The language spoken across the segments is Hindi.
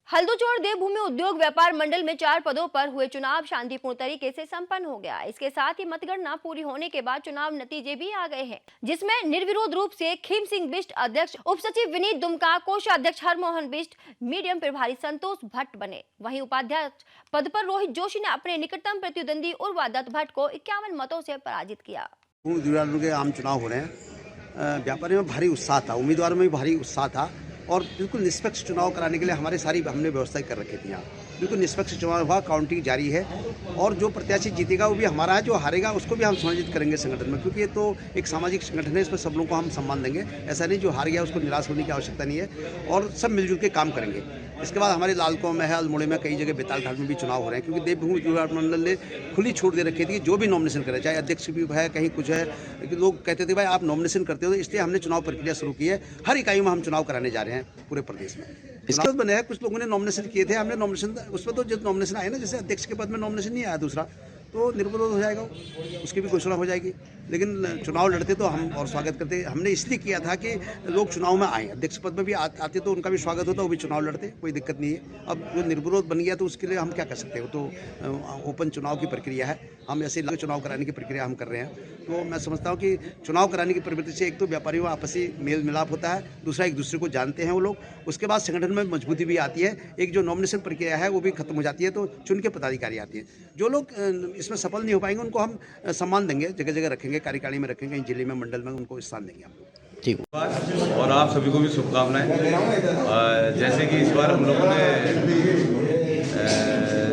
हल्दोचौड़ देवभूमि उद्योग व्यापार मंडल में 4 पदों पर हुए चुनाव शांतिपूर्ण तरीके से संपन्न हो गया। इसके साथ ही मतगणना पूरी होने के बाद चुनाव नतीजे भी आ गए हैं, जिसमें निर्विरोध रूप से खीम सिंह बिष्ट अध्यक्ष, उप सचिव विनीत दुमका, कोषाध्यक्ष हरमोहन बिष्ट, मीडियम प्रभारी संतोष भट्ट बने। वहीं उपाध्यक्ष पद पर रोहित जोशी ने अपने निकटतम प्रतिद्वंदी उर्वा दत्त भट्ट को 51 मतों से पराजित किया। के आम चुनाव हो रहे हैं। व्यापारियों में भारी उत्साह था, उम्मीदवारों में भी भारी उत्साह था और बिल्कुल निष्पक्ष चुनाव कराने के लिए हमने व्यवस्था कर रखी थी। यहाँ बिल्कुल निष्पक्ष चुनाव हुआ, काउंटिंग जारी है और जो प्रत्याशी जीतेगा वो भी हमारा है, जो हारेगा उसको भी हम सम्मानित करेंगे संगठन में, क्योंकि ये तो एक सामाजिक संगठन है, इसमें सब लोगों को हम सम्मान देंगे। ऐसा नहीं जो हार गया उसको निराश होने की आवश्यकता नहीं है और सब मिलजुल के काम करेंगे। इसके बाद हमारे लालकों में है, अल्मोड़े में, कई जगह बेताल घाट में भी चुनाव हो रहे हैं, क्योंकि देवभूमि उद्योग मंडल ने खुली छूट दे रखी थी कि जो भी नॉमिनेशन करे, चाहे अध्यक्ष भी है, कहीं कुछ है, लेकिन लोग कहते थे भाई आप नॉमिनेशन करते हो, तो इसलिए हमने चुनाव प्रक्रिया शुरू की है। हर इकाई में हम चुनाव कराने जा रहे हैं पूरे प्रदेश में। इसके बने हैं, कुछ लोगों ने नॉमिनेशन किए थे, हमने नॉमिनेशन उसमें तो जो नॉमिनेशन आए ना, जैसे अध्यक्ष के पद में नॉमिनेशन नहीं आया दूसरा, तो निर्विरोध हो जाएगा, उसकी भी घोषणा हो जाएगी। लेकिन चुनाव लड़ते तो हम और स्वागत करते, हमने इसलिए किया था कि लोग चुनाव में आए, अध्यक्ष पद में भी आते तो उनका भी स्वागत होता, वो भी चुनाव लड़ते, कोई दिक्कत नहीं है। अब जो निर्विरोध बन गया तो उसके लिए हम क्या कर सकते हो, तो ओपन चुनाव की प्रक्रिया है, हम ऐसे चुनाव कराने की प्रक्रिया हम कर रहे हैं। तो मैं समझता हूँ कि चुनाव कराने की प्रवृत्ति से एक तो व्यापारियों में आपसी मेल मिलाप होता है, दूसरा एक दूसरे को जानते हैं वो लोग, उसके बाद संगठन में मजबूती भी आती है, एक जो नॉमिनेशन प्रक्रिया है वो भी खत्म हो जाती है, तो चुन के पदाधिकारी आती है। जो लोग इसमें सफल नहीं हो पाएंगे उनको हम सम्मान देंगे, जगह जगह रखेंगे, कार्यकारिणी में रखेंगे, जिले में, मंडल में उनको स्थान देंगे हम लोग। ठीक। और आप सभी को भी शुभकामनाएं। जैसे कि इस बार हम लोगों ने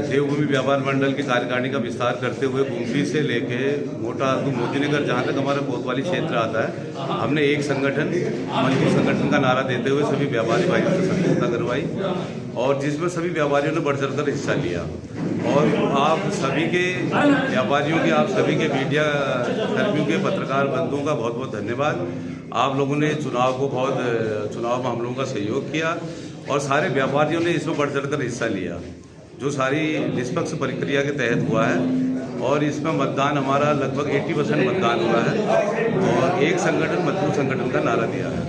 देवभूमि व्यापार मंडल की कार्यकारिणी का विस्तार करते हुए गुमटी से लेके मोटा मोदीनगर, जहाँ तक हमारा कोतवाली क्षेत्र आता है, हमने एक संगठन, मजबूत संगठन का नारा देते हुए सभी व्यापारी भाइयों से संबद्धता करवाई और जिसमें सभी व्यापारियों ने बढ़ चढ़कर हिस्सा लिया। और आप सभी के व्यापारियों के, आप सभी के मीडिया कर्मियों के, पत्रकार बंधुओं का बहुत बहुत धन्यवाद। आप लोगों ने चुनाव में हम लोगों का सहयोग किया और सारे व्यापारियों ने इसमें बढ़ चढ़कर हिस्सा लिया, जो सारी निष्पक्ष प्रक्रिया के तहत हुआ है। और इसमें मतदान हमारा लगभग 80% मतदान हुआ है और एक संगठन, मजबूत संगठन का नारा दिया है।